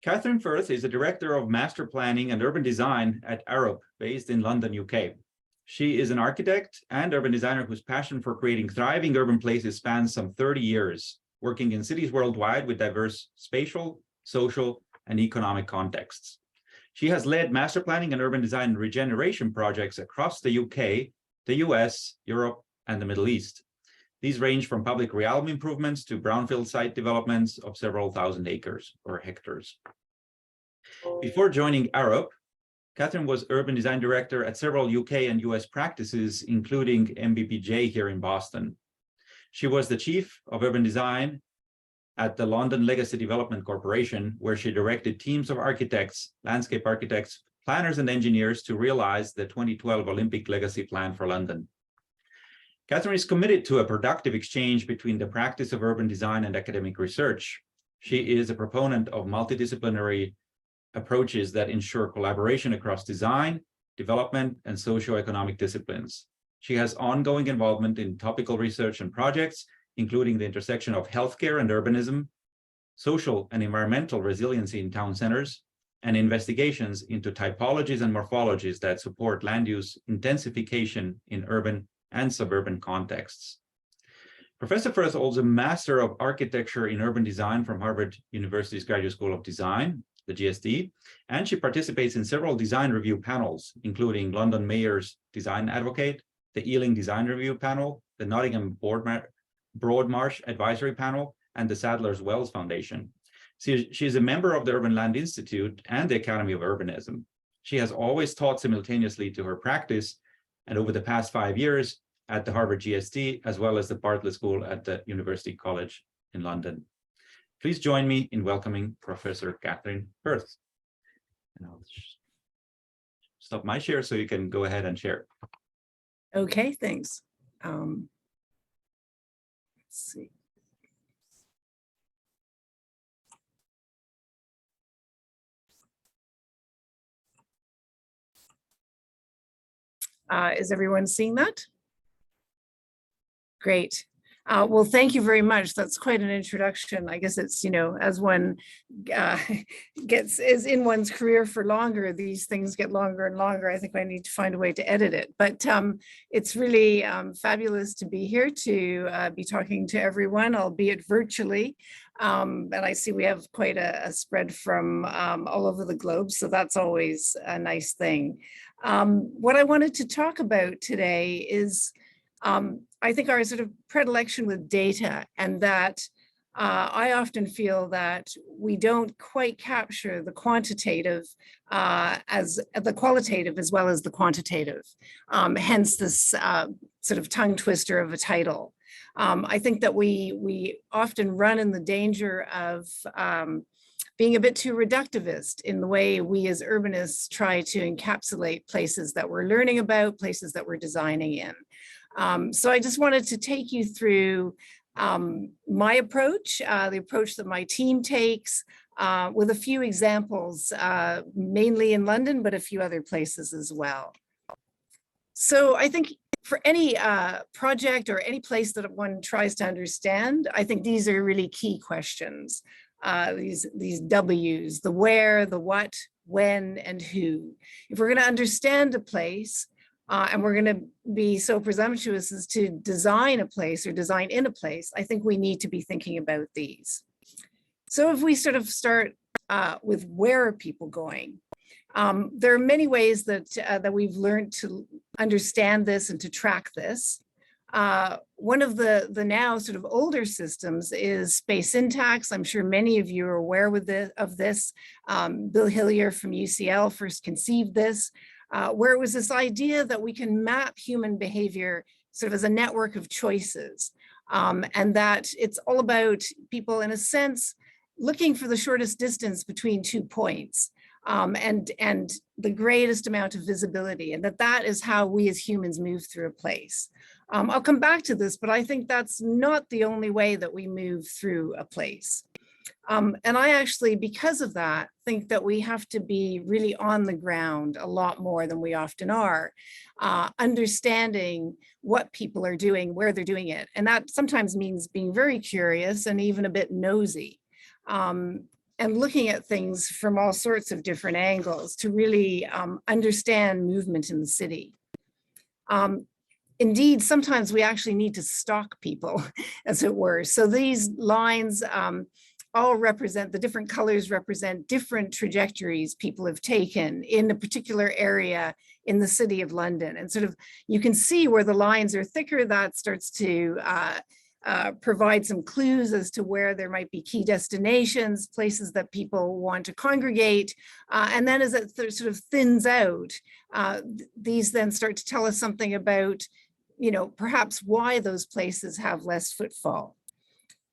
Kathryn Firth is the Director of Masterplanning and Urban Design at Arup, based in London, UK. She is an architect and urban designer whose passion for creating thriving urban places spans some 30 years, working in cities worldwide with diverse spatial, social, and economic contexts. She has led master planning and urban design regeneration projects across the UK, the US, Europe, and the Middle East. These range from public realm improvements to brownfield site developments of several thousand acres or hectares. Before joining Arup, Kathryn was urban design director at several UK and US practices, including MBPJ here in Boston. She was the chief of urban design at the London Legacy Development Corporation, where she directed teams of architects, landscape architects, planners, and engineers to realize the 2012 Olympic Legacy Plan for London. Kathryn is committed to a productive exchange between the practice of urban design and academic research. She is a proponent of multidisciplinary approaches that ensure collaboration across design, development, and socioeconomic disciplines. She has ongoing involvement in topical research and projects, including the intersection of healthcare and urbanism, social and environmental resiliency in town centers, and investigations into typologies and morphologies that support land use intensification in urban and suburban contexts. Professor Firth holds a Master of Architecture in Urban Design from Harvard University's Graduate School of Design, the GSD, and she participates in several design review panels, including London Mayor's Design Advocate, the Ealing Design Review Panel, the Nottingham Broadmarsh Advisory Panel, and the Sadler's Wells Foundation. She is a member of the Urban Land Institute and the Academy of Urbanism. She has always taught simultaneously to her practice, and over the past 5 years at the Harvard GSD, as well as the Bartlett School at the University College in London. Please join me in welcoming Professor Kathryn Firth. And I'll stop my share so you can go ahead and share. Okay, thanks. Let's see. Is everyone seeing that? Great. Well, thank you very much. That's quite an introduction. I guess it's, as one is in one's career for longer, these things get longer and longer. I think I need to find a way to edit it. But it's really fabulous to be here to be talking to everyone, albeit virtually. And I see we have quite a spread from all over the globe. So that's always a nice thing. What I wanted to talk about today is I think our sort of predilection with data, and that I often feel that we don't quite capture the quantitative as the qualitative as well as the quantitative, hence this sort of tongue twister of a title. I think that we often run in the danger of being a bit too reductivist in the way we as urbanists try to encapsulate places that we're learning about, places that we're designing in. So I just wanted to take you through my approach, the approach that my team takes, with a few examples, mainly in London, but a few other places as well. So I think for any project or any place that one tries to understand, I think these are really key questions. These W's, the where, the what, when, and who. If we're going to understand a place, and we're going to be so presumptuous as to design a place or design in a place, I think we need to be thinking about these. So if we sort of start with where are people going? There are many ways that we've learned to understand this and to track this. One of the now sort of older systems is space syntax. I'm sure many of you are aware of this. Bill Hillier from UCL first conceived this. Where it was this idea that we can map human behavior sort of as a network of choices, and that it's all about people, in a sense, looking for the shortest distance between 2 points, and the greatest amount of visibility, and that is how we as humans move through a place. I'll come back to this, but I think that's not the only way that we move through a place. And I actually, because of that, think that we have to be really on the ground a lot more than we often are, understanding what people are doing, where they're doing it. And that sometimes means being very curious and even a bit nosy. and looking at things from all sorts of different angles to really understand movement in the city. Indeed, sometimes we actually need to stalk people, as it were. So these lines all represent, the different colors represent different trajectories people have taken in a particular area in the city of London. And sort of, you can see where the lines are thicker, that starts to provide some clues as to where there might be key destinations, places that people want to congregate. And then as it sort of thins out, these then start to tell us something about, perhaps why those places have less footfall.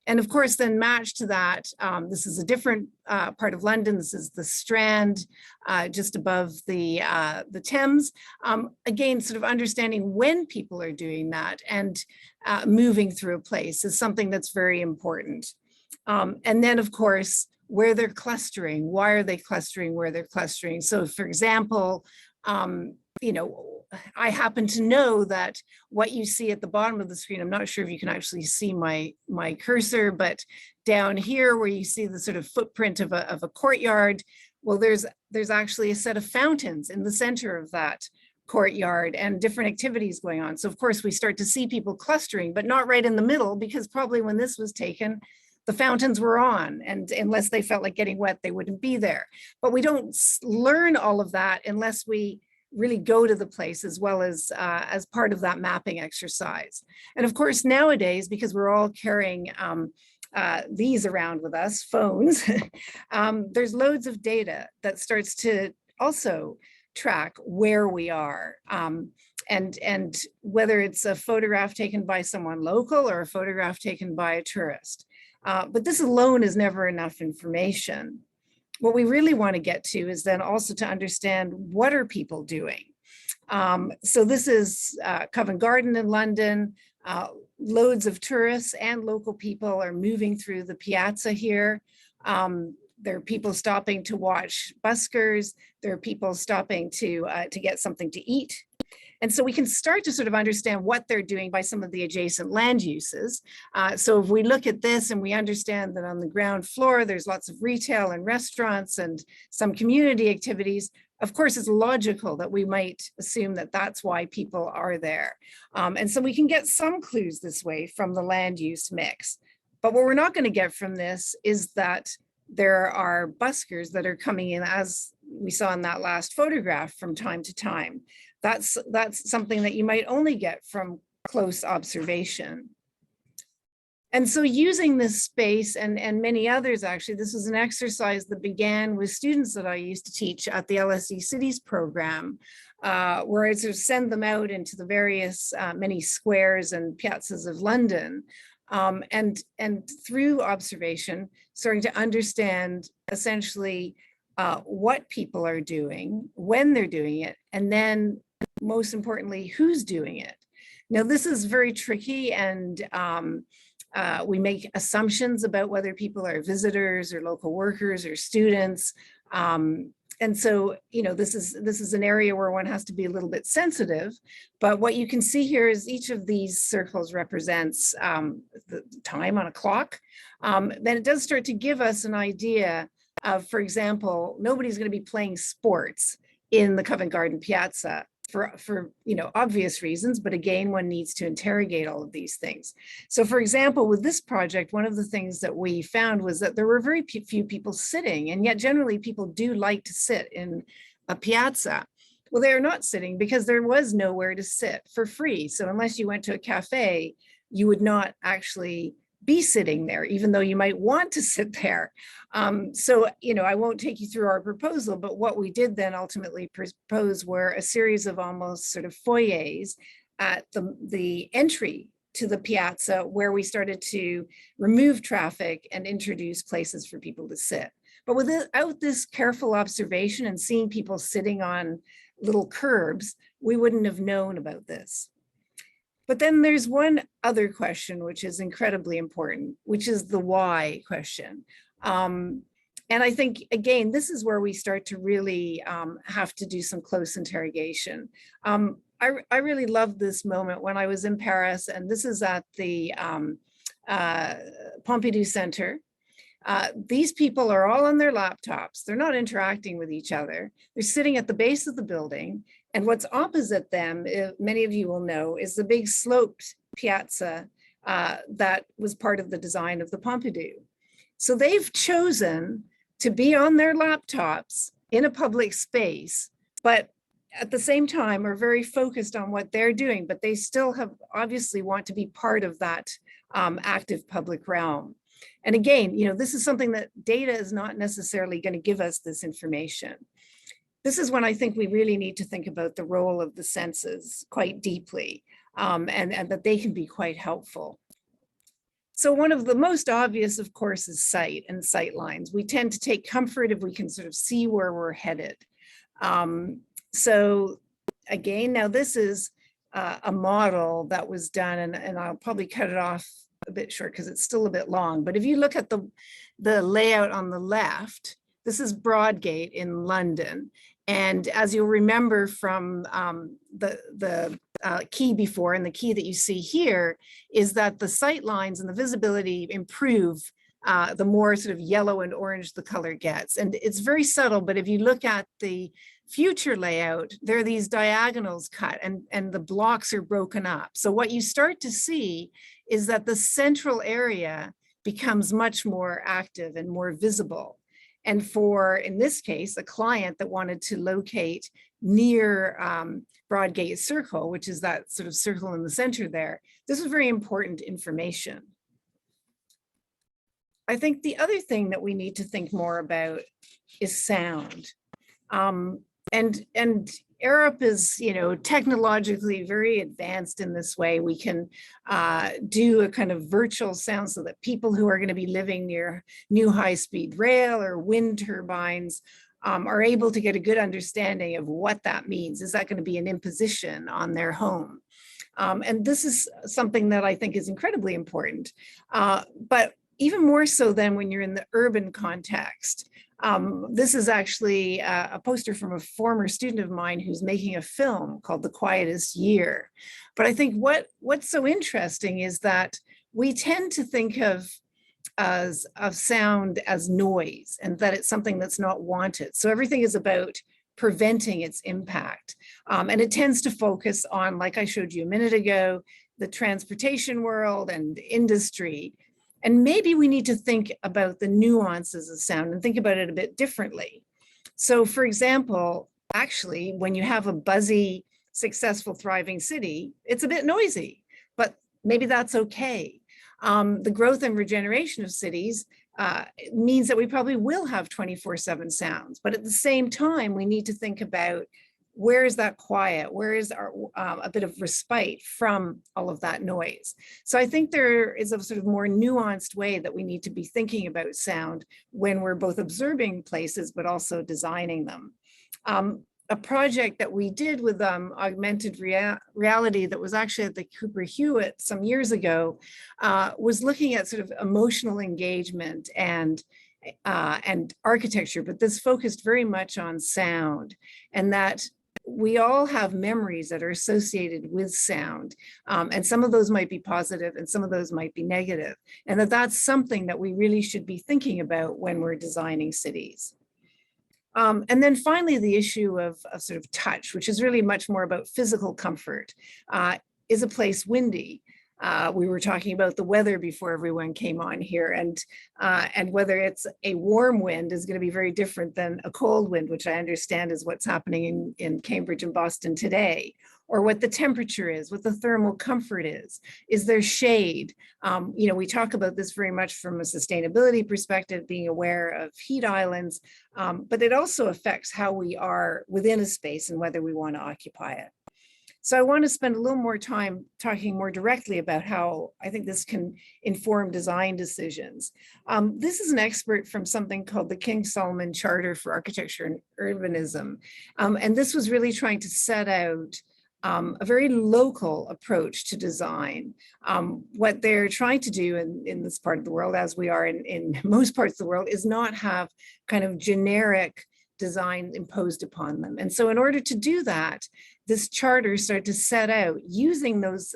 And of course, then matched to that, this is a different part of London. This is the Strand, just above the Thames. Again, sort of understanding when people are doing that and moving through a place is something that's very important. And then, of course, where they're clustering. Why are they clustering where they're clustering? So, for example, I happen to know that what you see at the bottom of the screen, I'm not sure if you can actually see my cursor, but down here where you see the sort of footprint of a courtyard, well, there's actually a set of fountains in the center of that courtyard and different activities going on. So of course we start to see people clustering, but not right in the middle, because probably when this was taken, the fountains were on, and unless they felt like getting wet, they wouldn't be there. But we don't learn all of that unless we really go to the place, as well as part of that mapping exercise. And of course, nowadays, because we're all carrying these around with us, phones, there's loads of data that starts to also track where we are. And whether it's a photograph taken by someone local or a photograph taken by a tourist. But this alone is never enough information. What we really want to get to is then also to understand, what are people doing? So this is Covent Garden in London. Loads of tourists and local people are moving through the piazza here. There are people stopping to watch buskers. There are people stopping to get something to eat. And so we can start to sort of understand what they're doing by some of the adjacent land uses. So if we look at this and we understand that on the ground floor, there's lots of retail and restaurants and some community activities, of course, it's logical that we might assume that that's why people are there. And so we can get some clues this way from the land use mix. But what we're not going to get from this is that there are buskers that are coming in, as we saw in that last photograph, from time to time. That's something that you might only get from close observation. And so using this space and many others, actually, this was an exercise that began with students that I used to teach at the LSE Cities program, where I sort of send them out into the various many squares and piazzas of London. And through observation, starting to understand essentially what people are doing, when they're doing it, and then most importantly, who's doing it. Now, this is very tricky, and we make assumptions about whether people are visitors or local workers or students. And so, this is an area where one has to be a little bit sensitive. But what you can see here is each of these circles represents the time on a clock. Then it does start to give us an idea of, for example, nobody's going to be playing sports in the Covent Garden Piazza for obvious reasons, but again, one needs to interrogate all of these things. So for example, with this project, one of the things that we found was that there were very few people sitting, and yet generally people do like to sit in a piazza. Well, they're not sitting because there was nowhere to sit for free. So unless you went to a cafe, you would not actually be sitting there, even though you might want to sit there. So, I won't take you through our proposal, but what we did then ultimately propose were a series of almost sort of foyers at the entry to the piazza, where we started to remove traffic and introduce places for people to sit. But without this careful observation and seeing people sitting on little curbs, we wouldn't have known about this. But then there's one other question, which is incredibly important, which is the why question. And I think, again, this is where we start to really have to do some close interrogation. I really loved this moment when I was in Paris, and this is at the Pompidou Center. These people are all on their laptops. They're not interacting with each other. They're sitting at the base of the building. And what's opposite them, many of you will know, is the big sloped piazza that was part of the design of the Pompidou. So they've chosen to be on their laptops in a public space, but at the same time are very focused on what they're doing, but they still have obviously want to be part of that active public realm. And again, this is something that data is not necessarily going to give us this information. This is when I think we really need to think about the role of the senses quite deeply, and that they can be quite helpful. So one of the most obvious, of course, is sight and sight lines. We tend to take comfort if we can sort of see where we're headed. So again, now this is a model that was done, and I'll probably cut it off a bit short because it's still a bit long. But if you look at the layout on the left, this is Broadgate in London. And as you'll remember from the key before, and the key that you see here is that the sight lines and the visibility improve the more sort of yellow and orange the color gets. And it's very subtle, but if you look at the future layout, there are these diagonals cut and the blocks are broken up. So what you start to see is that the central area becomes much more active and more visible. And for, in this case, a client that wanted to locate near Broadgate Circle, which is that sort of circle in the center there, this is very important information. I think the other thing that we need to think more about is sound. And Arup is, technologically very advanced in this way. We can do a kind of virtual sound so that people who are going to be living near new high-speed rail or wind turbines are able to get a good understanding of what that means. Is that going to be an imposition on their home? And this is something that I think is incredibly important, but even more so than when you're in the urban context. This is actually a poster from a former student of mine who's making a film called The Quietest Year. But I think what's so interesting is that we tend to think of sound as noise, and that it's something that's not wanted. So everything is about preventing its impact. And it tends to focus on, like I showed you a minute ago, the transportation world and industry. And maybe we need to think about the nuances of sound and think about it a bit differently. So for example, actually, when you have a buzzy, successful, thriving city, it's a bit noisy, but maybe that's okay. The growth and regeneration of cities means that we probably will have 24/7 sounds, but at the same time, we need to think about where is that quiet? Where is our a bit of respite from all of that noise? So I think there is a sort of more nuanced way that we need to be thinking about sound when we're both observing places, but also designing them. A project that we did with augmented reality that was actually at the Cooper Hewitt some years ago was looking at sort of emotional engagement and architecture, but this focused very much on sound, and that we all have memories that are associated with sound. And some of those might be positive and some of those might be negative. And that's something that we really should be thinking about when we're designing cities. And then finally, the issue of sort of touch, which is really much more about physical comfort. Is a place windy? We were talking about the weather before everyone came on here, and whether it's a warm wind is going to be very different than a cold wind, which I understand is what's happening in Cambridge and Boston today, or what the temperature is, what the thermal comfort is. Is there shade? We talk about this very much from a sustainability perspective, being aware of heat islands, but it also affects how we are within a space and whether we want to occupy it. So I want to spend a little more time talking more directly about how I think this can inform design decisions. This is an expert from something called the King Solomon Charter for Architecture and Urbanism. And this was really trying to set out a very local approach to design. What they're trying to do in this part of the world, as we are in most parts of the world, is not have kind of generic design imposed upon them. And so in order to do that, this charter started to set out using those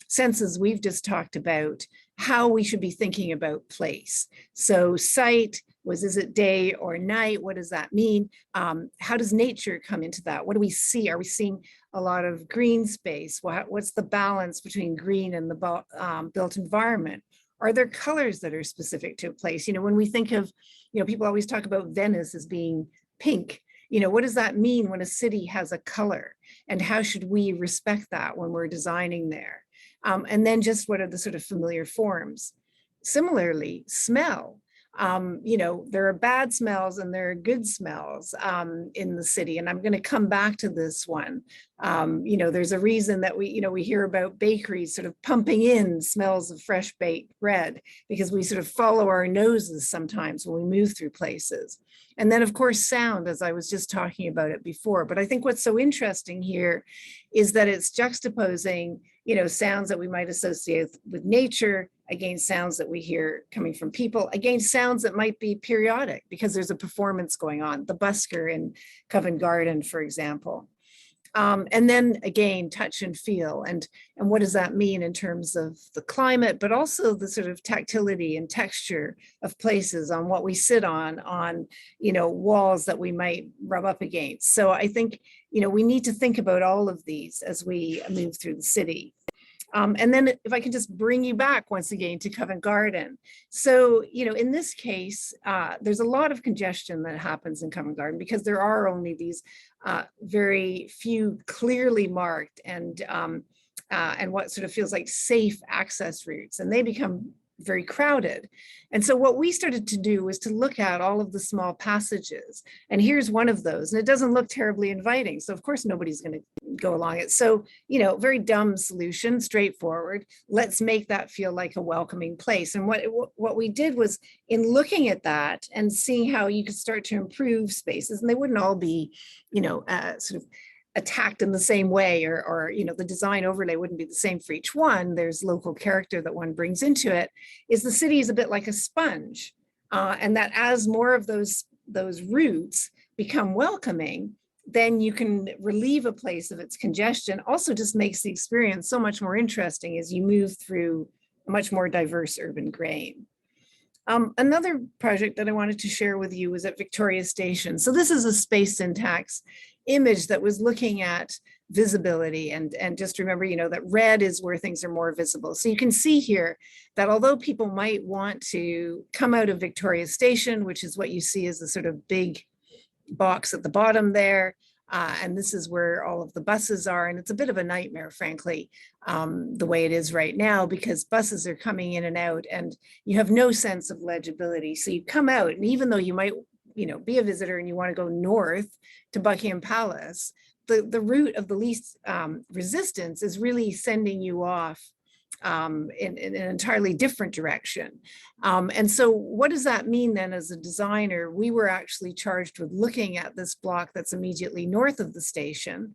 senses we've just talked about how we should be thinking about place. So site is it day or night? What does that mean? How does nature come into that? What do we see? Are we seeing a lot of green space? What's the balance between green and the built environment? Are there colors that are specific to a place? When we think of, people always talk about Venice as being pink. What does that mean when a city has a color? And how should we respect that when we're designing there? And then just what are the sort of familiar forms? Similarly, smell. There are bad smells and there are good smells in the city. And I'm going to come back to this one. There's a reason that we hear about bakeries sort of pumping in smells of fresh baked bread, because we sort of follow our noses sometimes when we move through places. And then, of course, sound, as I was just talking about it before. But I think what's so interesting here is that it's juxtaposing, sounds that we might associate with nature against sounds that we hear coming from people, against sounds that might be periodic because there's a performance going on, the busker in Covent Garden, for example. And then again, touch and feel, and what does that mean in terms of the climate, but also the sort of tactility and texture of places, on what we sit on walls that we might rub up against. So I think, we need to think about all of these as we move through the city. And then if I can just bring you back once again to Covent Garden. So, in this case, there's a lot of congestion that happens in Covent Garden because there are only these very few clearly marked and what sort of feels like safe access routes, and they become very crowded. And so what we started to do was to look at all of the small passages. And here's one of those, and it doesn't look terribly inviting. So of course, nobody's going to go along it. So, very dumb solution, straightforward. Let's make that feel like a welcoming place. And what we did was, in looking at that and seeing how you could start to improve spaces, and they wouldn't all be, sort of attacked in the same way, or the design overlay wouldn't be the same for each one. There's local character that one brings into it. Is the city is a bit like a sponge, and that as more of those routes become welcoming, then you can relieve a place of its congestion. Also just makes the experience so much more interesting as you move through a much more diverse urban grain. Another project that I wanted to share with you was at Victoria Station. So this is a space syntax image that was looking at visibility, and just remember, that red is where things are more visible. So you can see here that although people might want to come out of Victoria Station, which is what you see as the sort of big box at the bottom there, and this is where all of the buses are, and it's a bit of a nightmare, frankly, the way it is right now, because buses are coming in and out and you have no sense of legibility. So you come out, and even though you might be a visitor and you want to go north to Buckingham Palace, the route of the least resistance is really sending you off in an entirely different direction. And so what does that mean then? As a designer, we were actually charged with looking at this block that's immediately north of the station.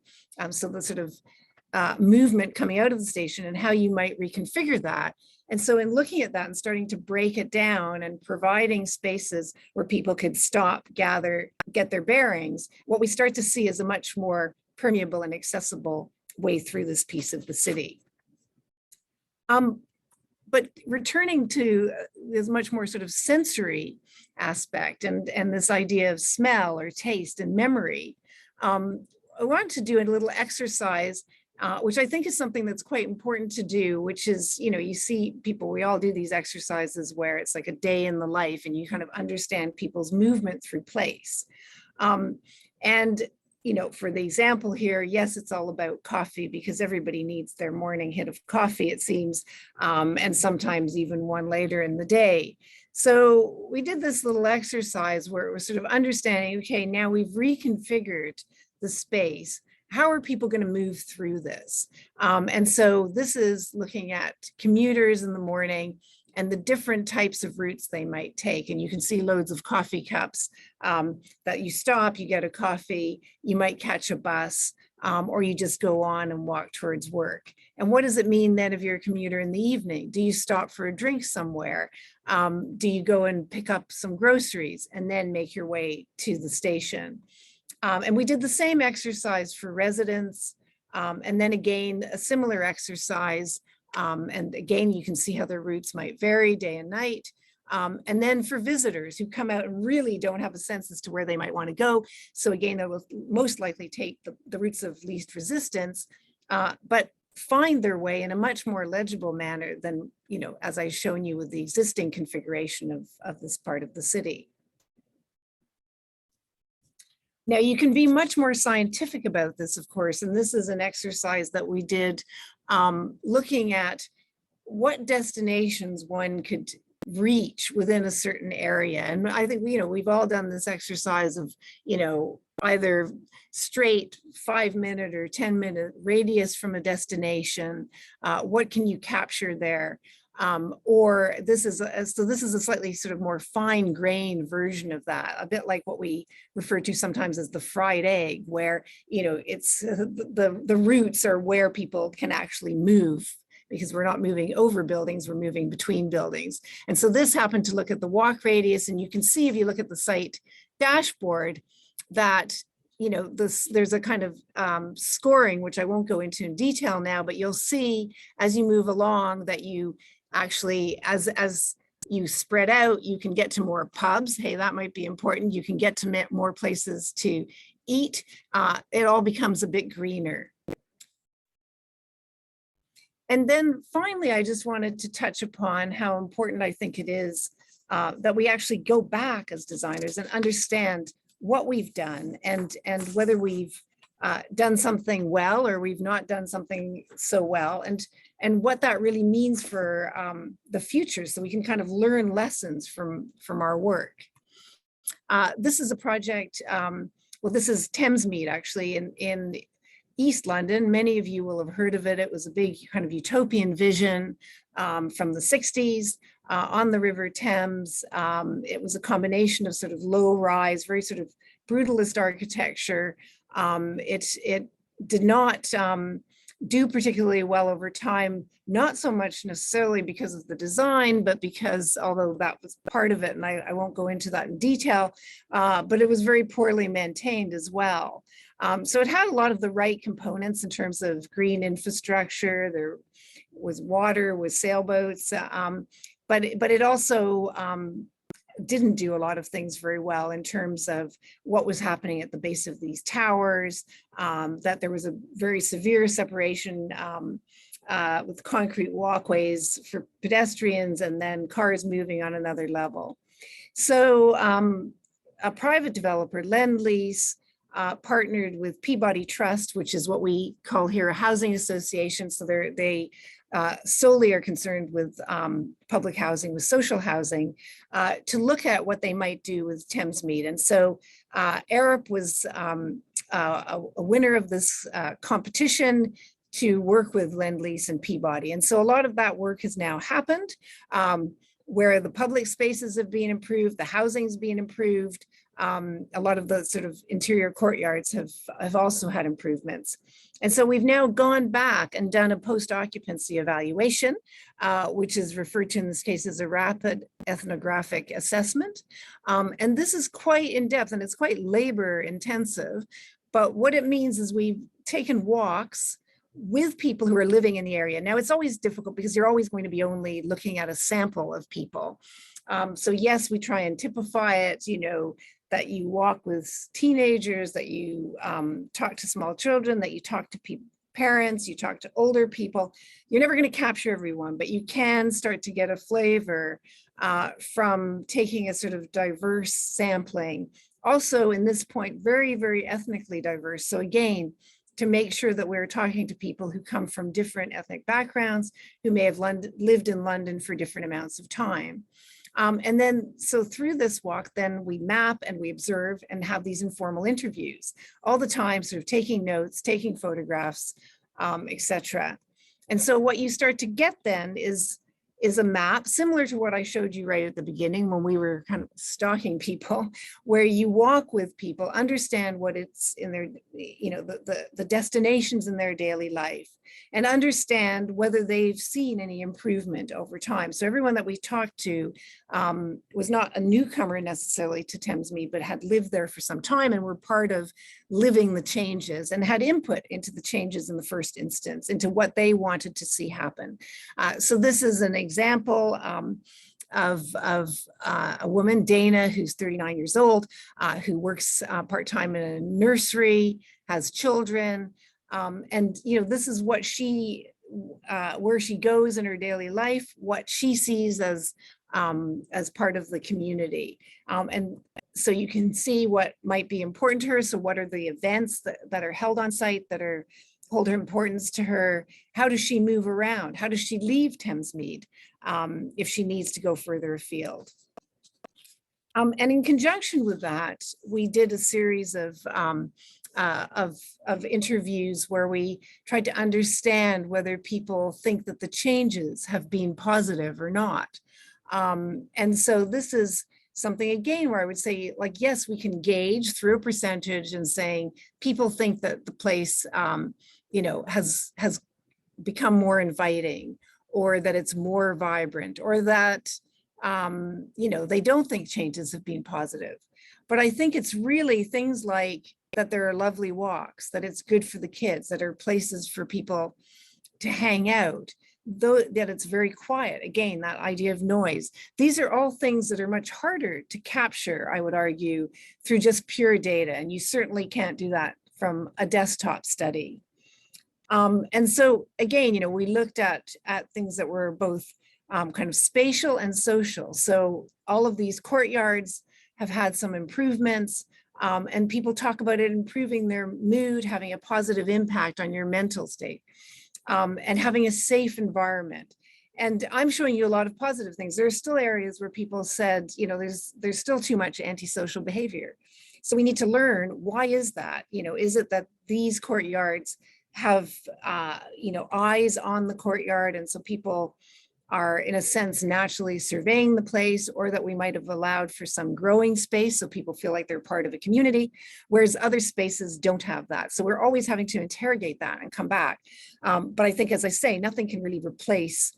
So the sort of movement coming out of the station and how you might reconfigure that. And so in looking at that and starting to break it down and providing spaces where people could stop, gather, get their bearings, what we start to see is a much more permeable and accessible way through this piece of the city. But returning to this much more sort of sensory aspect and this idea of smell or taste and memory, I wanted to do a little exercise which I think is something that's quite important to do, which is, you see people, we all do these exercises where it's like a day in the life and you kind of understand people's movement through place. And, for the example here, yes, it's all about coffee because everybody needs their morning hit of coffee, it seems, and sometimes even one later in the day. So we did this little exercise where it was sort of understanding, okay, now we've reconfigured the space. How are people going to move through this? And so this is looking at commuters in the morning and the different types of routes they might take. And you can see loads of coffee cups that you stop, you get a coffee, you might catch a bus, or you just go on and walk towards work. And what does it mean then if you're a commuter in the evening? Do you stop for a drink somewhere? Do you go and pick up some groceries and then make your way to the station? And we did the same exercise for residents. And then again, a similar exercise And again, you can see how their routes might vary day and night. And then for visitors who come out and really don't have a sense as to where they might want to go. So again, they will most likely take the routes of least resistance, but find their way in a much more legible manner than, as I've shown you with the existing configuration of this part of the city. Now, you can be much more scientific about this, of course, and this is an exercise that we did looking at what destinations one could reach within a certain area. And I think, we've all done this exercise of, either straight 5-minute or 10-minute radius from a destination. What can you capture there? Or this is a slightly sort of more fine-grained version of that, a bit like what we refer to sometimes as the fried egg, where it's the roots are where people can actually move, because we're not moving over buildings, we're moving between buildings. And so this happened to look at the walk radius, and you can see if you look at the site dashboard that there's a kind of scoring, which I won't go into in detail now, but you'll see as you move along that you actually, as you spread out, you can get to more pubs. Hey, that might be important. You can get to more places to eat. It all becomes a bit greener. And then finally, I just wanted to touch upon how important I think it is that we actually go back as designers and understand what we've done and whether we've done something well or we've not done something so well, and what that really means for the future, so we can kind of learn lessons from our work. This is a project, well, this is Thamesmead actually in East London. Many of you will have heard of it. It was a big kind of utopian vision from the 60s on the River Thames. It was a combination of sort of low rise, very sort of brutalist architecture. It did not do particularly well over time, not so much necessarily because of the design, but because, although that was part of it, and I won't go into that in detail, but it was very poorly maintained as well. So it had a lot of the right components in terms of green infrastructure. There was water, with sailboats, but it also didn't do a lot of things very well in terms of what was happening at the base of these towers, that there was a very severe separation with concrete walkways for pedestrians and then cars moving on another level. So a private developer, Lend-Lease, partnered with Peabody Trust, which is what we call here a housing association. So they solely are concerned with public housing, with social housing, to look at what they might do with Thamesmead. And so Arup was a winner of this competition to work with Lend-Lease and Peabody. And so a lot of that work has now happened, where the public spaces have been improved, the housing's been improved. A lot of the sort of interior courtyards have also had improvements. And so we've now gone back and done a post-occupancy evaluation, which is referred to in this case as a rapid ethnographic assessment. And this is quite in-depth and it's quite labor intensive. But what it means is we've taken walks with people who are living in the area. Now, it's always difficult because you're always going to be only looking at a sample of people. So yes, we try and typify it, that you walk with teenagers, that you talk to small children, that you talk to parents, you talk to older people. You're never going to capture everyone, but you can start to get a flavor from taking a sort of diverse sampling. Also, in this point, very, very ethnically diverse. So again, to make sure that we're talking to people who come from different ethnic backgrounds, who may have lived in London for different amounts of time. And then, so through this walk, then we map and we observe and have these informal interviews all the time, sort of taking notes, taking photographs, etc. And so what you start to get then is is a map similar to what I showed you right at the beginning when we were kind of stalking people, where you walk with people, understand what it's in their, you know, the destinations in their daily life, and understand whether they've seen any improvement over time. So everyone that we talked to was not a newcomer necessarily to Thamesmead, but had lived there for some time and were part of living the changes and had input into the changes in the first instance, into what they wanted to see happen. So this is an example of a woman, Dana, who's 39 years old, who works part-time in a nursery, has children, and you know, this is what she, where she goes in her daily life, what she sees as part of the community. And so you can see what might be important to her. So what are the events that are held on site that are hold her importance to her? How does she move around? How does she leave Thamesmead if she needs to go further afield? And in conjunction with that, we did a series of interviews where we tried to understand whether people think that the changes have been positive or not. And so this is something again where I would say, like, yes, we can gauge through a percentage and saying people think that the place you know, has become more inviting, or that it's more vibrant, or that you know, they don't think changes have been positive. But I think it's really things like that there are lovely walks, that it's good for the kids, that are places for people to hang out, though that it's very quiet. Again, that idea of noise. These are all things that are much harder to capture, I would argue, through just pure data. And you certainly can't do that from a desktop study. And so again, you know, we looked at things that were both kind of spatial and social. So all of these courtyards have had some improvements, and people talk about it improving their mood, having a positive impact on your mental state, and having a safe environment. And I'm showing you a lot of positive things. There are still areas where people said, you know, there's still too much antisocial behavior. So we need to learn, why is that? You know, is it that these courtyards have, you know, eyes on the courtyard, and so people are in a sense naturally surveying the place, or that we might have allowed for some growing space so people feel like they're part of a community, whereas other spaces don't have that. So we're always having to interrogate that and come back. But I think, as I say, nothing can really replace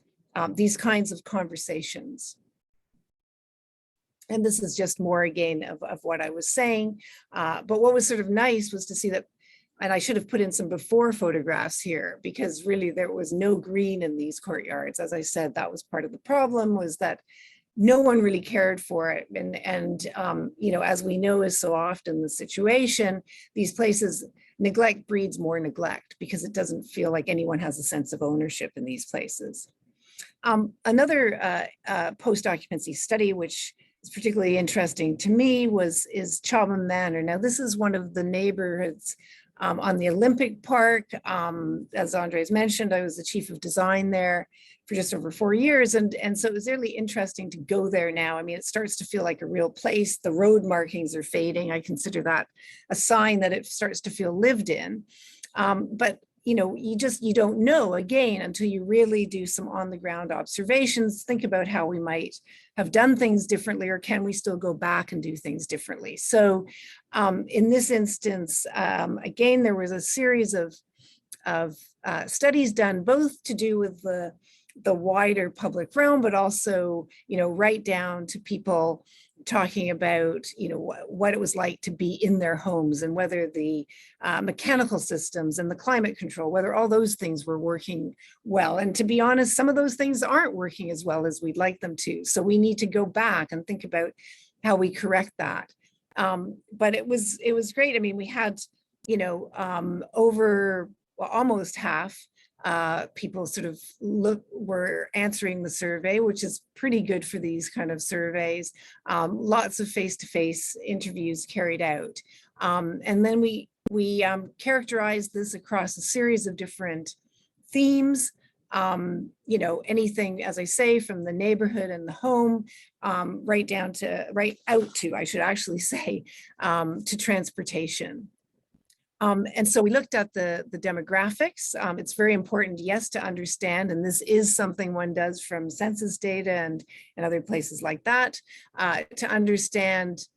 these kinds of conversations. And this is just more again of what I was saying. But what was sort of nice was to see that, and I should have put in some before photographs here, because really there was no green in these courtyards. As I said, that was part of the problem, was that no one really cared for it. And you know, as we know is so often the situation, these places, neglect breeds more neglect, because it doesn't feel like anyone has a sense of ownership in these places. Another post-occupancy study, which is particularly interesting to me, is Chobham Manor. Now, this is one of the neighborhoods on the Olympic Park. As Andres mentioned, I was the chief of design there for just over 4 years. And so it was really interesting to go there now. I mean, it starts to feel like a real place. The road markings are fading. I consider that a sign that it starts to feel lived in. But you know, you don't know, again, until you really do some on the ground observations, think about how we might have done things differently, or can we still go back and do things differently. So in this instance, again, there was a series of studies done, both to do with the wider public realm, but also, you know, right down to people talking about, you know, what it was like to be in their homes, and whether the mechanical systems and the climate control, whether all those things were working well. And to be honest, some of those things aren't working as well as we'd like them to. So we need to go back and think about how we correct that. But it was great. I mean, we had, you know, almost half people sort of were answering the survey, which is pretty good for these kind of surveys. Lots of face-to-face interviews carried out. And then we characterized this across a series of different themes. You know, anything, as I say, from the neighborhood and the home, right out to, I should actually say, to transportation. And so we looked at the demographics. It's very important, yes, to understand, and this is something one does from census data and other places like that, to understand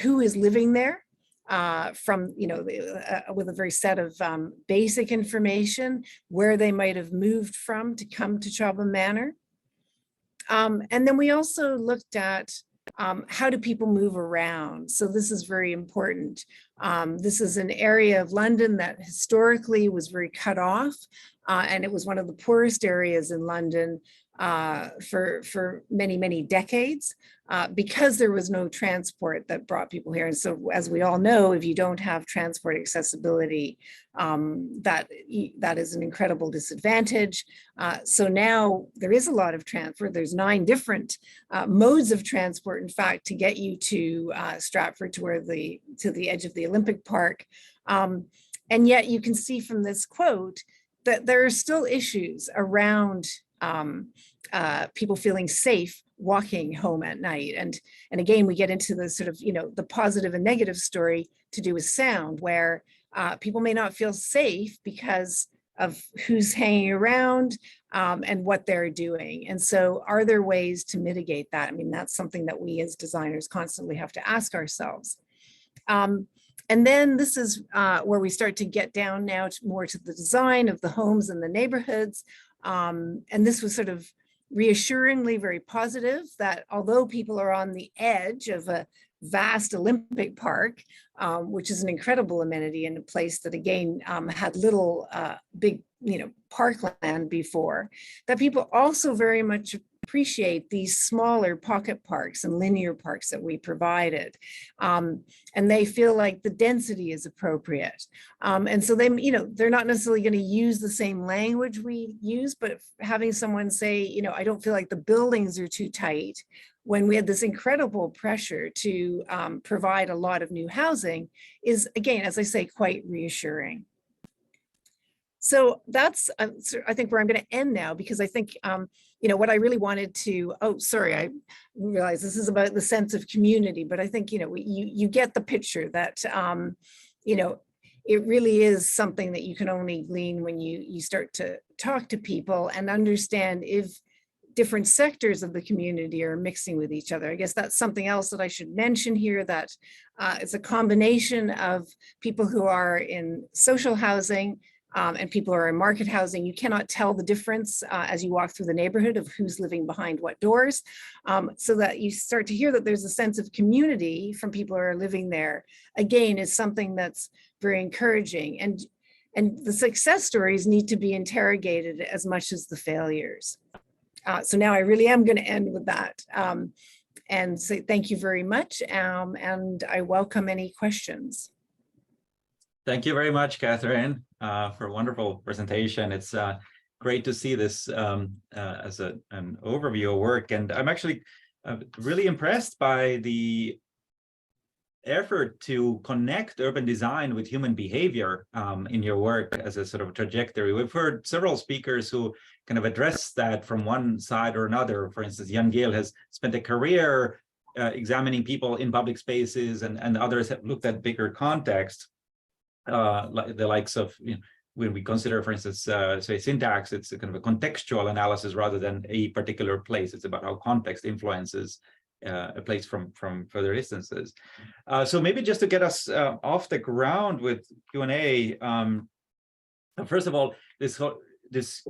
who is living there, from, with a very set of basic information, where they might have moved from to come to Chobham Manor. And then we also looked at how do people move around? So this is very important. This is an area of London that historically was very cut off, and it was one of the poorest areas in London for many, many decades, because there was no transport that brought people here. And so, as we all know, if you don't have transport accessibility, that is an incredible disadvantage. So now there is a lot of transport. There's 9 different modes of transport, in fact, to get you to Stratford, to the edge of the Olympic Park. And yet you can see from this quote that there are still issues around people feeling safe walking home at night. And again, we get into the sort of, the positive and negative story to do with sound, where people may not feel safe because of who's hanging around and what they're doing. And so are there ways to mitigate that? I mean, that's something that we as designers constantly have to ask ourselves. And then this is where we start to get down now more to the design of the homes and the neighborhoods. And this was sort of reassuringly very positive, that although people are on the edge of a vast Olympic Park, which is an incredible amenity in a place that again had little big parkland before, that people also very much appreciate these smaller pocket parks and linear parks that we provided, and they feel like the density is appropriate, and so they're not necessarily going to use the same language we use, but having someone say, I don't feel like the buildings are too tight, when we had this incredible pressure to provide a lot of new housing, is, again, as I say, quite reassuring. So that's, I think, where I'm going to end now, because I think, what I really wanted to, I realize this is about the sense of community, but I think, you get the picture that, it really is something that you can only glean when you start to talk to people and understand if different sectors of the community are mixing with each other. I guess that's something else that I should mention here, that it's a combination of people who are in social housing and people who are in market housing. You cannot tell the difference as you walk through the neighborhood of who's living behind what doors, so that you start to hear that there's a sense of community from people who are living there, again, is something that's very encouraging. And the success stories need to be interrogated as much as the failures. So now I really am going to end with that and say thank you very much, and I welcome any questions. Thank you very much, Kathryn, for a wonderful presentation. It's great to see this as an overview of work, and I'm actually really impressed by the effort to connect urban design with human behavior in your work as a sort of trajectory. We've heard several speakers who kind of address that from one side or another. For instance, Jan Gehl has spent a career examining people in public spaces, and others have looked at bigger context, like the likes of, when we consider, for instance, say syntax, it's a kind of a contextual analysis rather than a particular place. It's about how context influences a place from further distances. So maybe just to get us off the ground with Q&A, first of all, this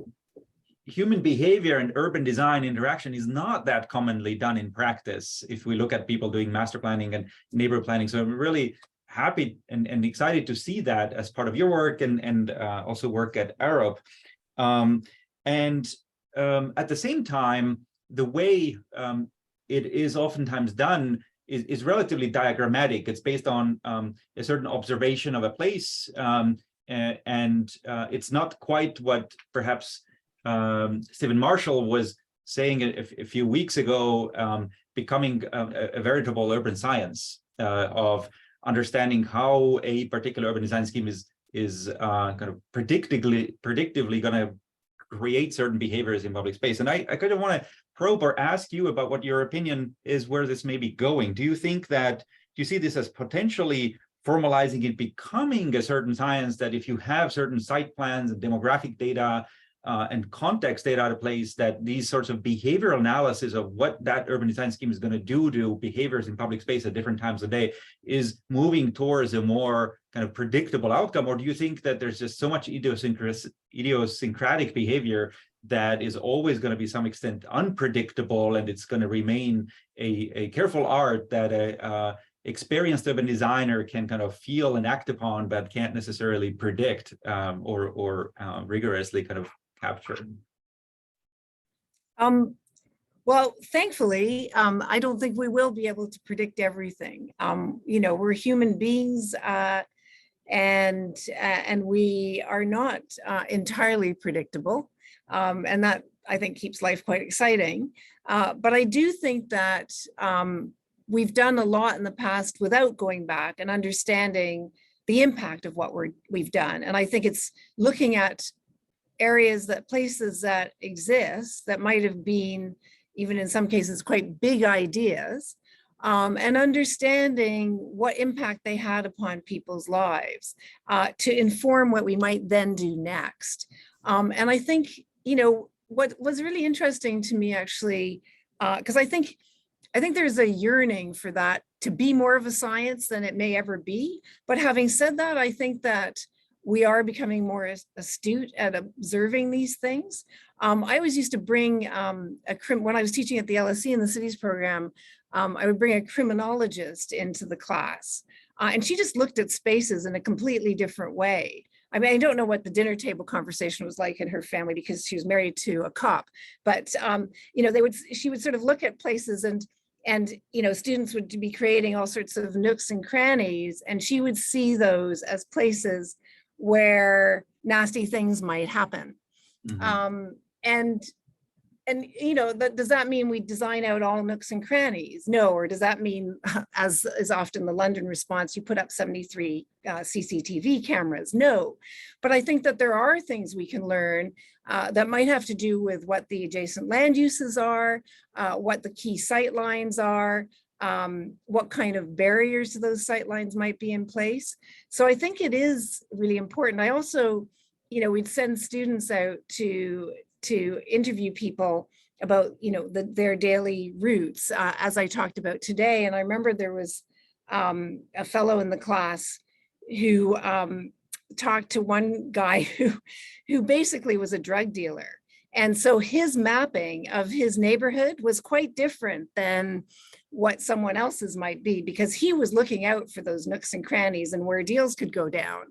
human behavior and urban design interaction is not that commonly done in practice if we look at people doing master planning and neighborhood planning. So I'm really happy and excited to see that as part of your work and also work at Arup. And at the same time, the way it is oftentimes done is relatively diagrammatic. It's based on a certain observation of a place, and it's not quite what perhaps Stephen Marshall was saying a few weeks ago, becoming a veritable urban science of understanding how a particular urban design scheme is kind of predictively going to create certain behaviors in public space. And I kind of want to probe or ask you about what your opinion is, where this may be going. Do you see this as potentially formalizing it, becoming a certain science that if you have certain site plans and demographic data and context data to place, that these sorts of behavioral analysis of what that urban design scheme is going to do to behaviors in public space at different times of day is moving towards a more kind of predictable outcome? Or do you think that there's just so much idiosyncratic behavior that is always going to be some extent unpredictable, and it's going to remain a careful art that a experienced urban designer can kind of feel and act upon, but can't necessarily predict or rigorously kind of capture? Well, thankfully, I don't think we will be able to predict everything. We're human beings, and we are not entirely predictable, and that, I think, keeps life quite exciting. But I do think that we've done a lot in the past without going back and understanding the impact of what we've done. And I think it's looking at places that exist that might have been, even in some cases, quite big ideas, and understanding what impact they had upon people's lives to inform what we might then do next. And I think, what was really interesting to me, actually, because I think there's a yearning for that to be more of a science than it may ever be. But having said that, I think that we are becoming more astute at observing these things. I always used to bring when I was teaching at the LSE in the cities program, I would bring a criminologist into the class, and she just looked at spaces in a completely different way. I mean, I don't know what the dinner table conversation was like in her family because she was married to a cop, but she would sort of look at places, and students would be creating all sorts of nooks and crannies, and she would see those as places where nasty things might happen. Mm-hmm. Does that mean we design out all nooks and crannies? No. Or does that mean, as is often the London response, you put up 73 CCTV cameras? No. But I think that there are things we can learn that might have to do with what the adjacent land uses are, what the key sight lines are, what kind of barriers to those sight lines might be in place. So I think it is really important. I also, we'd send students out to interview people about, their daily routes, as I talked about today. And I remember there was a fellow in the class who talked to one guy who basically was a drug dealer. And so his mapping of his neighborhood was quite different than what someone else's might be, because he was looking out for those nooks and crannies and where deals could go down.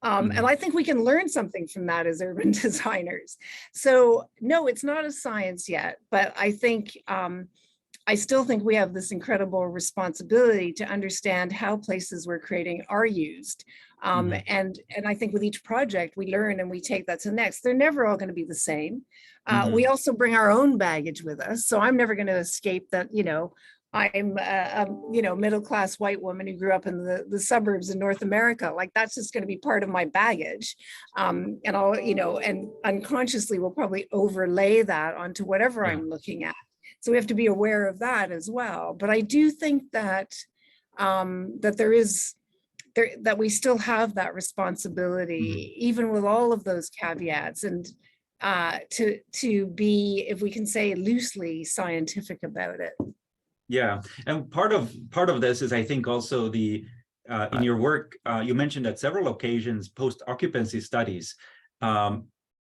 And I think we can learn something from that as urban designers. So no, it's not a science yet, but I think, I still think we have this incredible responsibility to understand how places we're creating are used. And I think with each project we learn and we take that to the next. They're never all going to be the same. We also bring our own baggage with us. So I'm never going to escape that, I'm a middle-class white woman who grew up in the suburbs in North America. Like, that's just going to be part of my baggage. And I'll, and unconsciously will probably overlay that onto whatever I'm looking at. So we have to be aware of that as well. But I do think that that we still have that responsibility, even with all of those caveats, and to be, if we can say loosely, scientific about it. Yeah, and part of this is, I think, also the in your work you mentioned at several occasions post-occupancy studies.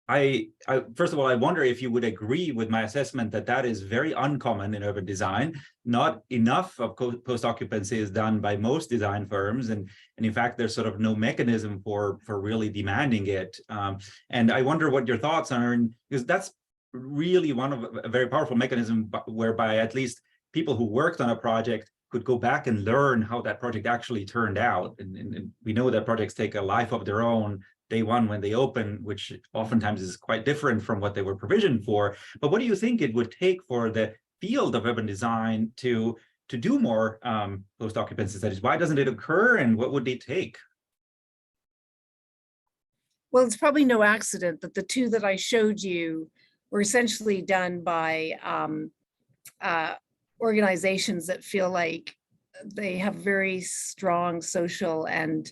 I first of all, I wonder if you would agree with my assessment that is very uncommon in urban design. Not enough of post-occupancy is done by most design firms, and in fact, there's sort of no mechanism for really demanding it. And I wonder what your thoughts are, because that's really one of a very powerful mechanism whereby at least people who worked on a project could go back and learn how that project actually turned out. And we know that projects take a life of their own day one when they open, which oftentimes is quite different from what they were provisioned for. But what do you think it would take for the field of urban design to do more post-occupancy studies? Why doesn't it occur, and what would it take? Well, it's probably no accident that the two that I showed you were essentially done by organizations that feel like they have very strong social and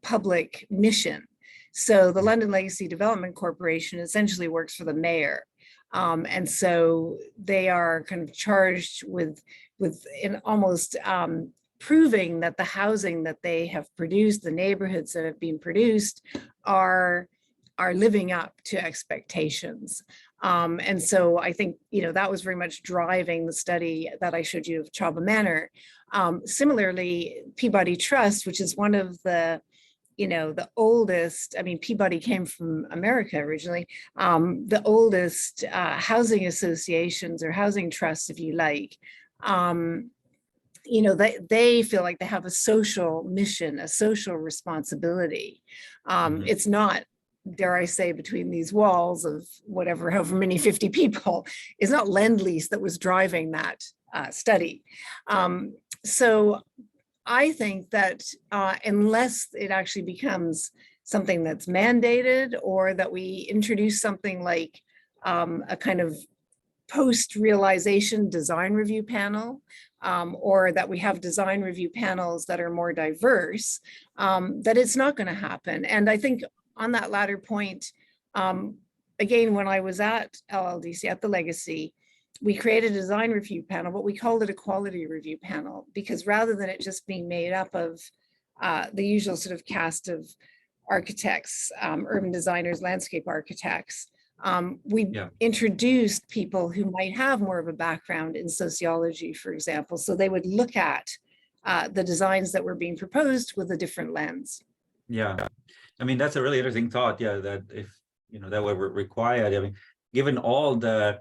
public mission. So the London Legacy Development Corporation essentially works for the mayor. And so they are kind of charged with in almost proving that the housing that they have produced, the neighborhoods that have been produced are living up to expectations. And so I think, that was very much driving the study that I showed you of Chaba Manor. Similarly, Peabody Trust, which is one of the oldest, Peabody came from America originally, the oldest housing associations or housing trusts, if you like, they feel like they have a social mission, a social responsibility. It's not, dare I say, between these walls of however many 50 people, it's not Lend-Lease that was driving that study. So I think that unless it actually becomes something that's mandated, or that we introduce something like a kind of post-realization design review panel, or that we have design review panels that are more diverse, that it's not going to happen. And I think on that latter point, again, when I was at LLDC, at the Legacy, we created a design review panel, but we called it a quality review panel, because rather than it just being made up of the usual sort of cast of architects, urban designers, landscape architects, we introduced people who might have more of a background in sociology, for example, so they would look at the designs that were being proposed with a different lens. Yeah, that's a really interesting thought. Yeah, that if that were required, given all the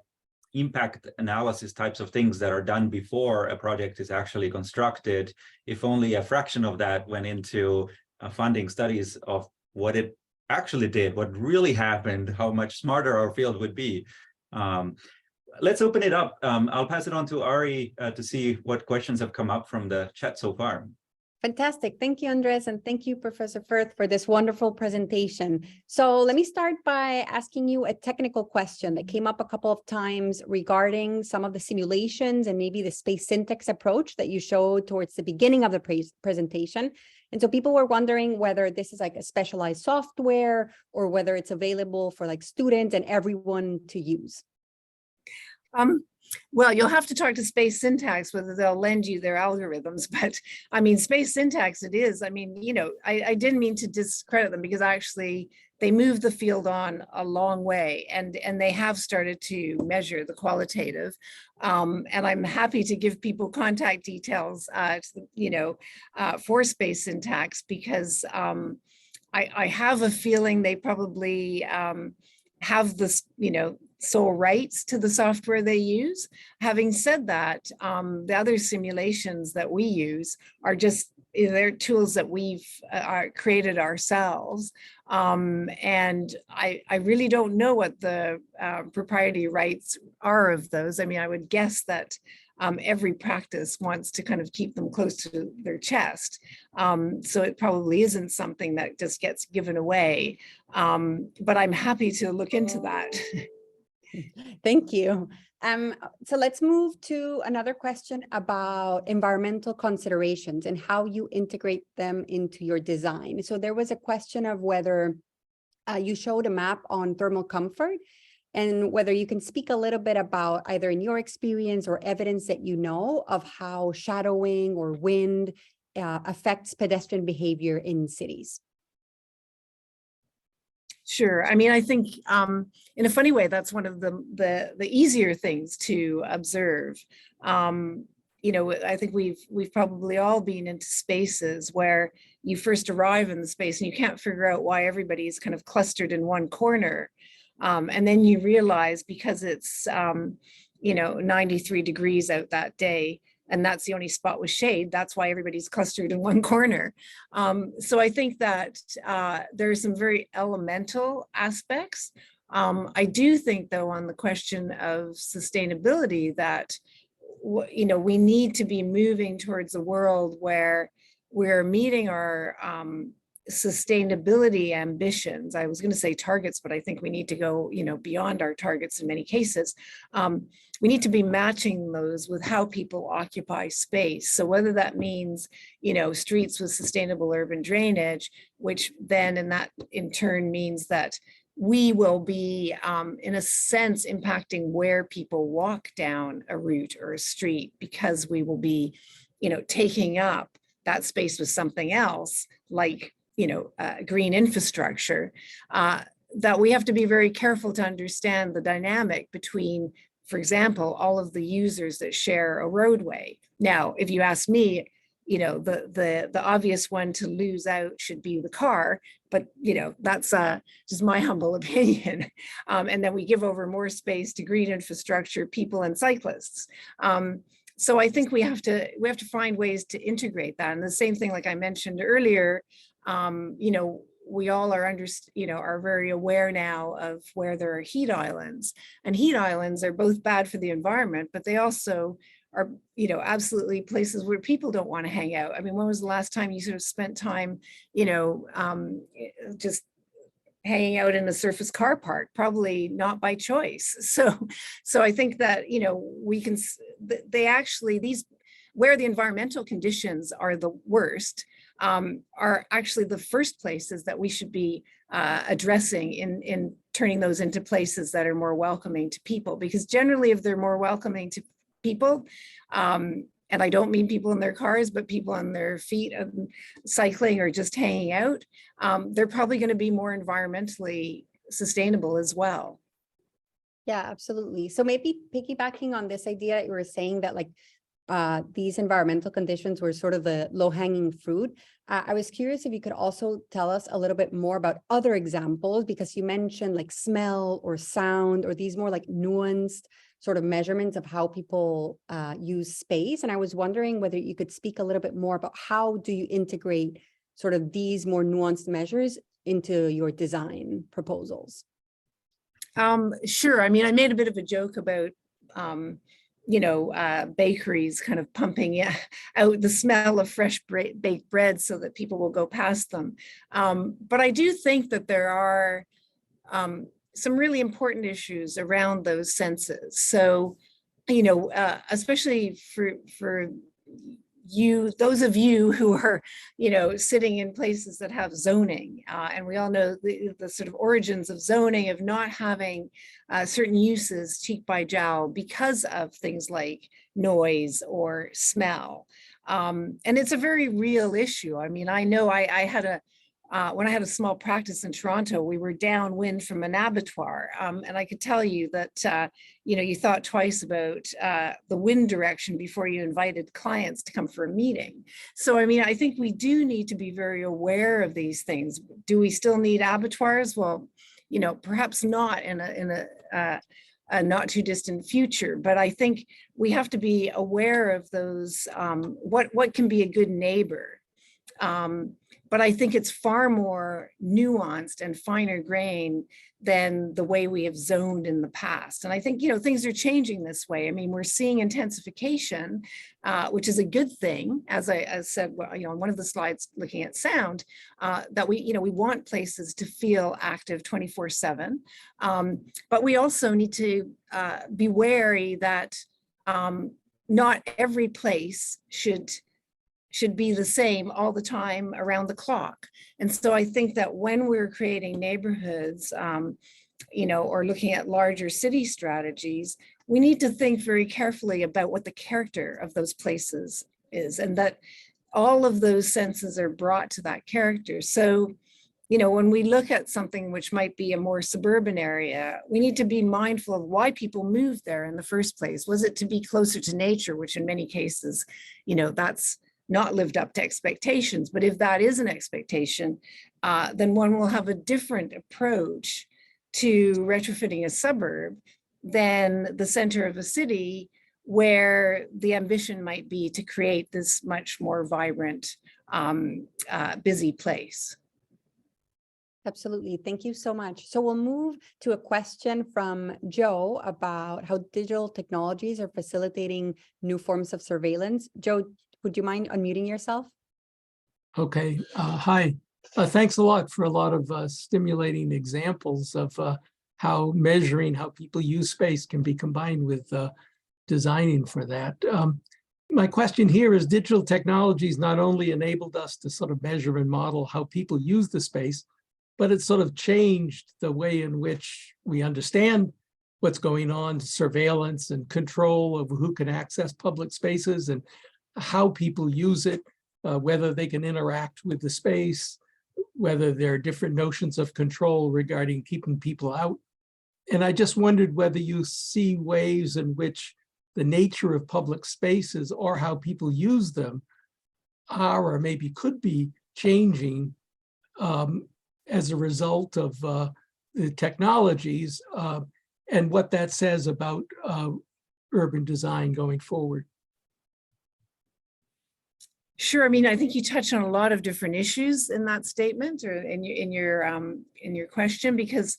impact analysis types of things that are done before a project is actually constructed, if only a fraction of that went into funding studies of what it actually did, what really happened, how much smarter our field would be. Let's open it up. I'll pass it on to Ari to see what questions have come up from the chat so far. Fantastic. Thank you, Andres. And thank you, Professor Firth, for this wonderful presentation. So let me start by asking you a technical question that came up a couple of times regarding some of the simulations and maybe the space syntax approach that you showed towards the beginning of the presentation. And so people were wondering whether this is like a specialized software or whether it's available for like students and everyone to use. Well, you'll have to talk to Space Syntax whether they'll lend you their algorithms, but Space Syntax it is. I didn't mean to discredit them, because actually they moved the field on a long way, and they have started to measure the qualitative. And I'm happy to give people contact details, for Space Syntax, because I have a feeling they probably have this, sole rights to the software they use. Having said that, the other simulations that we use are just, they're tools that we've created ourselves. And I really don't know what the proprietary rights are of those. I would guess that every practice wants to kind of keep them close to their chest. So it probably isn't something that just gets given away. But I'm happy to look into that. Thank you. So let's move to another question about environmental considerations and how you integrate them into your design. So there was a question of whether you showed a map on thermal comfort, and whether you can speak a little bit about either in your experience or evidence that you know of how shadowing or wind affects pedestrian behavior in cities. Sure. I think in a funny way, that's one of the easier things to observe. I think we've probably all been into spaces where you first arrive in the space and you can't figure out why everybody's kind of clustered in one corner. And then you realize, because it's 93 degrees out that day, and that's the only spot with shade, that's why everybody's clustered in one corner. So I think that there are some very elemental aspects. I do think, though, on the question of sustainability, that we need to be moving towards a world where we're meeting our sustainability ambitions, I was going to say targets, but I think we need to go, beyond our targets in many cases. We need to be matching those with how people occupy space. So whether that means, streets with sustainable urban drainage, which then in turn means that we will be, in a sense, impacting where people walk down a route or a street, because we will be, taking up that space with something else, like green infrastructure, that we have to be very careful to understand the dynamic between, for example, all of the users that share a roadway. Now, if you ask me, the obvious one to lose out should be the car, but that's just my humble opinion. And then we give over more space to green infrastructure, people, and cyclists. So I think we have to find ways to integrate that. And the same thing, like I mentioned earlier, we all are very aware now of where there are heat islands, and heat islands are both bad for the environment, but they also are, absolutely places where people don't want to hang out. I mean, when was the last time you sort of spent time, just hanging out in a surface car park? Probably not by choice. So I think that, we can, these, where the environmental conditions are the worst, are actually the first places that we should be addressing in turning those into places that are more welcoming to people. Because generally, if they're more welcoming to people, and I don't mean people in their cars, but people on their feet and cycling or just hanging out, they're probably going to be more environmentally sustainable as well. Yeah, absolutely. So maybe piggybacking on this idea that you were saying that these environmental conditions were sort of the low-hanging fruit. I was curious if you could also tell us a little bit more about other examples, because you mentioned like smell or sound, or these more like nuanced sort of measurements of how people use space. And I was wondering whether you could speak a little bit more about how do you integrate sort of these more nuanced measures into your design proposals? Sure. I mean, I made a bit of a joke about bakeries kind of pumping out the smell of fresh baked bread so that people will go past them. But I do think that there are some really important issues around those senses. So, especially for you, those of you who are, sitting in places that have zoning, and we all know the sort of origins of zoning, of not having certain uses cheek by jowl because of things like noise or smell. And it's a very real issue. I mean, I know I had when I had a small practice in Toronto, we were downwind from an abattoir. And I could tell you that, you thought twice about the wind direction before you invited clients to come for a meeting. So, I mean, I think we do need to be very aware of these things. Do we still need abattoirs? Well, perhaps not in a not too distant future, but I think we have to be aware of those, what can be a good neighbor. But I think it's far more nuanced and finer grain than the way we have zoned in the past. And I think, things are changing this way. I mean, we're seeing intensification, which is a good thing. As I said, on one of the slides looking at sound, that we want places to feel active 24/7. But we also need to be wary that not every place should be the same all the time around the clock. And so I think that when we're creating neighborhoods, or looking at larger city strategies, we need to think very carefully about what the character of those places is, and that all of those senses are brought to that character. So, when we look at something which might be a more suburban area, we need to be mindful of why people moved there in the first place. Was it to be closer to nature, which in many cases, that's not lived up to expectations. But if that is an expectation, then one will have a different approach to retrofitting a suburb than the center of a city, where the ambition might be to create this much more vibrant, busy place. Absolutely. Thank you so much. So we'll move to a question from Joe about how digital technologies are facilitating new forms of surveillance. Joe, would you mind unmuting yourself? Okay. Hi. Thanks a lot for a lot of stimulating examples of how measuring how people use space can be combined with designing for that. My question here is digital technologies not only enabled us to sort of measure and model how people use the space, but it's sort of changed the way in which we understand what's going on, surveillance and control of who can access public spaces and how people use it, whether they can interact with the space, whether there are different notions of control regarding keeping people out. And I just wondered whether you see ways in which the nature of public spaces or how people use them are or maybe could be changing as a result of the technologies and what that says about urban design going forward. Sure. I mean, I think you touched on a lot of different issues in that statement or in your question, because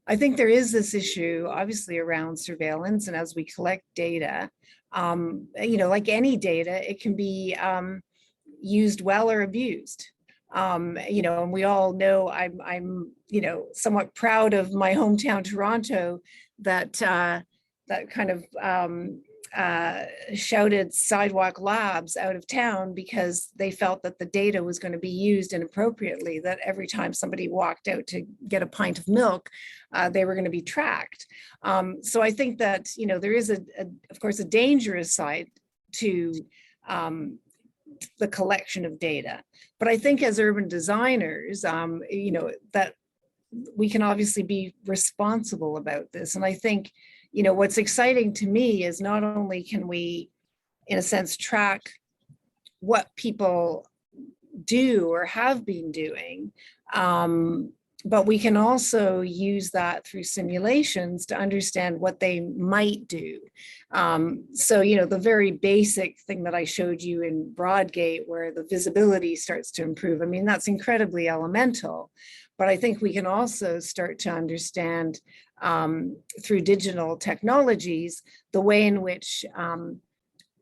I think there is this issue, obviously, around surveillance, and as we collect data, like any data, it can be used well or abused. And we all know I'm somewhat proud of my hometown Toronto that that kind of shouted sidewalk labs out of town because they felt that the data was going to be used inappropriately, that every time somebody walked out to get a pint of milk, they were going to be tracked. So I think that, there is, of course, a dangerous side to the collection of data. But I think as urban designers, that we can obviously be responsible about this. And I think what's exciting to me is not only can we, in a sense, track what people do or have been doing, but we can also use that through simulations to understand what they might do. So, the very basic thing that I showed you in Broadgate, where the visibility starts to improve, I mean, that's incredibly elemental. But I think we can also start to understand through digital technologies, the way in which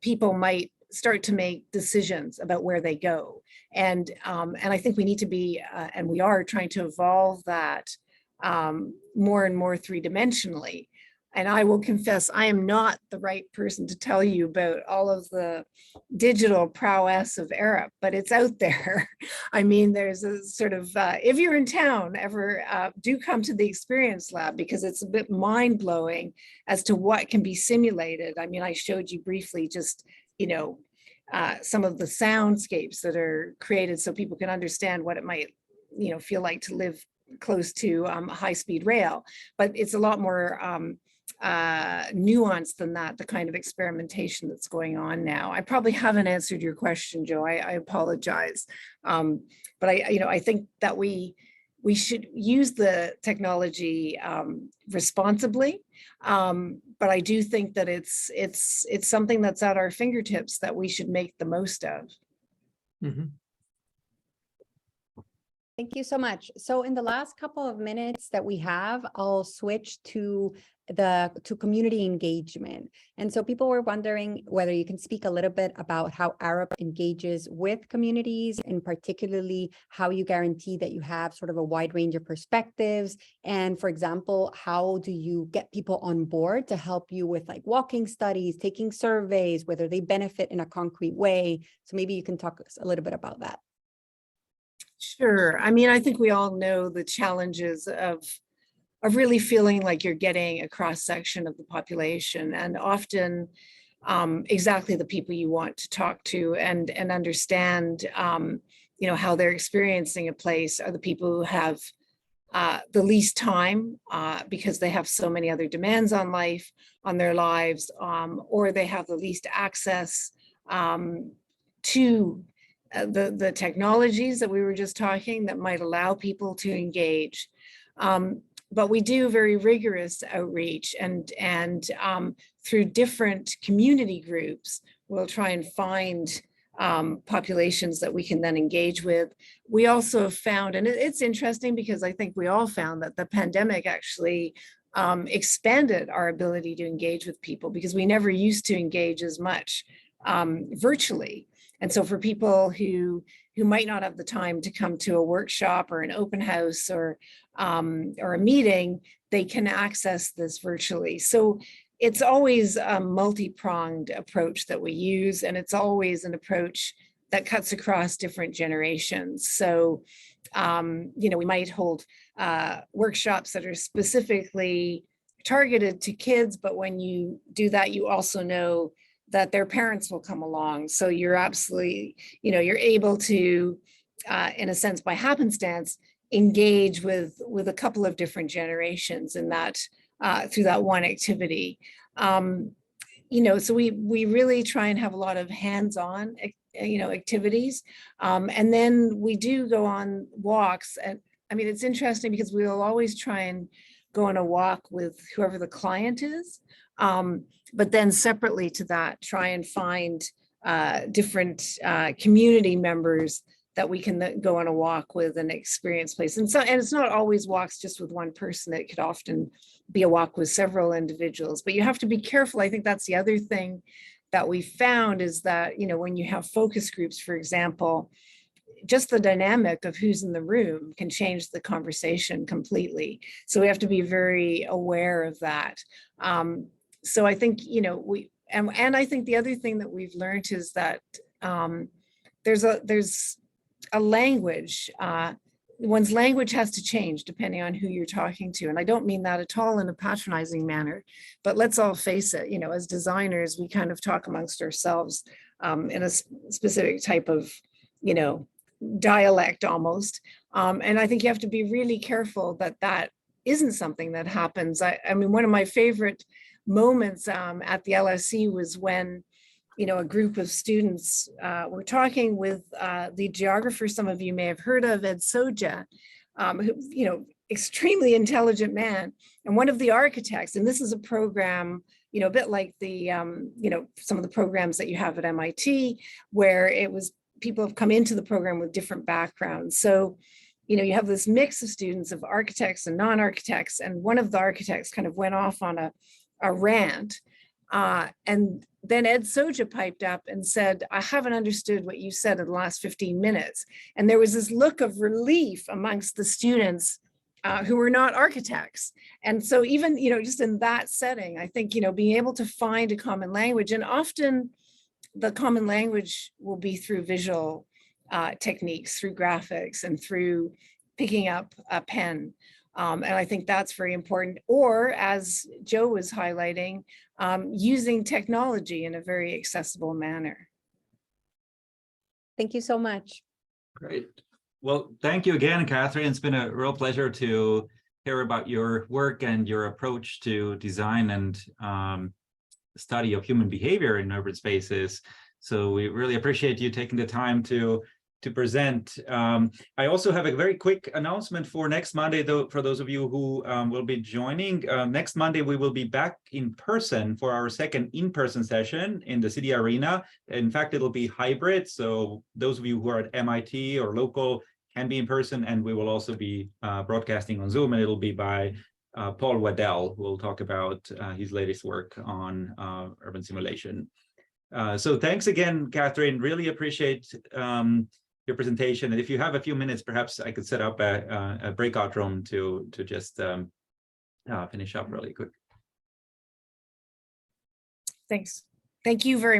people might start to make decisions about where they go. And I think we need to be, and we are trying to evolve that more and more three-dimensionally. And I will confess, I am not the right person to tell you about all of the digital prowess of Arup, but it's out there. I mean, there's a sort of, if you're in town ever, do come to the Experience Lab, because it's a bit mind-blowing as to what can be simulated. I mean, I showed you briefly just, some of the soundscapes that are created so people can understand what it might, feel like to live close to high-speed rail. But it's a lot more nuanced than that, the kind of experimentation that's going on now. I probably haven't answered your question, Joe. I apologize. But I think that we should use the technology responsibly. But I do think that it's something that's at our fingertips that we should make the most of. Mm-hmm. Thank you so much. So in the last couple of minutes that we have, I'll switch to community engagement. And so people were wondering whether you can speak a little bit about how Arup engages with communities, and particularly how you guarantee that you have sort of a wide range of perspectives. And for example, how do you get people on board to help you with like walking studies, taking surveys, whether they benefit in a concrete way? So maybe you can talk a little bit about that. Sure. I mean, I think we all know the challenges of really feeling like you're getting a cross section of the population, and often exactly the people you want to talk to and understand, how they're experiencing a place are the people who have the least time because they have so many other demands on their lives, or they have the least access to the technologies that we were just talking that might allow people to engage. But we do very rigorous outreach, and through different community groups, we'll try and find populations that we can then engage with. We also have found, and it's interesting because I think we all found that the pandemic actually expanded our ability to engage with people, because we never used to engage as much virtually. And so for people who might not have the time to come to a workshop or an open house or a meeting, they can access this virtually. So it's always a multi-pronged approach that we use, and it's always an approach that cuts across different generations. So, we might hold workshops that are specifically targeted to kids, but when you do that, you also know that their parents will come along. So you're absolutely, you're able to, in a sense, by happenstance, engage with a couple of different generations in that through that one activity. So we really try and have a lot of hands-on, activities, and then we do go on walks. And I mean, it's interesting because we will always try and go on a walk with whoever the client is, but then separately to that, try and find different community members that we can go on a walk with and experience place. And it's not always walks just with one person. It could often be a walk with several individuals, but you have to be careful. I think that's the other thing that we found is that, when you have focus groups, for example, just the dynamic of who's in the room can change the conversation completely. So we have to be very aware of that. So I think, and I think the other thing that we've learned is that there's a language, one's language has to change depending on who you're talking to. And I don't mean that at all in a patronizing manner, but let's all face it, as designers, we kind of talk amongst ourselves in a specific type of, dialect almost. And I think you have to be really careful that that isn't something that happens. I mean, one of my favorite moments at the LSE was when, a group of students were talking with the geographer some of you may have heard of, Ed Soja, who, extremely intelligent man, and one of the architects, and this is a program, a bit like the, some of the programs that you have at MIT, where it was people have come into the program with different backgrounds. So, you have this mix of students of architects and non-architects, and one of the architects kind of went off on a rant. And then Ed Soja piped up and said, I haven't understood what you said in the last 15 minutes. And there was this look of relief amongst the students who were not architects. And so even, just in that setting, I think, being able to find a common language, and often the common language will be through visual techniques, through graphics, and through picking up a pen. And I think that's very important. Or, as Joe was highlighting, using technology in a very accessible manner. Thank you so much. Great. Well, thank you again, Kathryn. It's been a real pleasure to hear about your work and your approach to design and study of human behavior in urban spaces. So we really appreciate you taking the time to present. I also have a very quick announcement for next Monday, though, for those of you who will be joining. Next Monday, we will be back in person for our second in-person session in the City Arena. In fact, it'll be hybrid. So those of you who are at MIT or local can be in person, and we will also be broadcasting on Zoom, and it'll be by Paul Waddell, who will talk about his latest work on urban simulation. So thanks again, Kathryn. Really appreciate your presentation. And if you have a few minutes, perhaps I could set up a breakout room to just finish up really quick. Thanks. Thank you very much.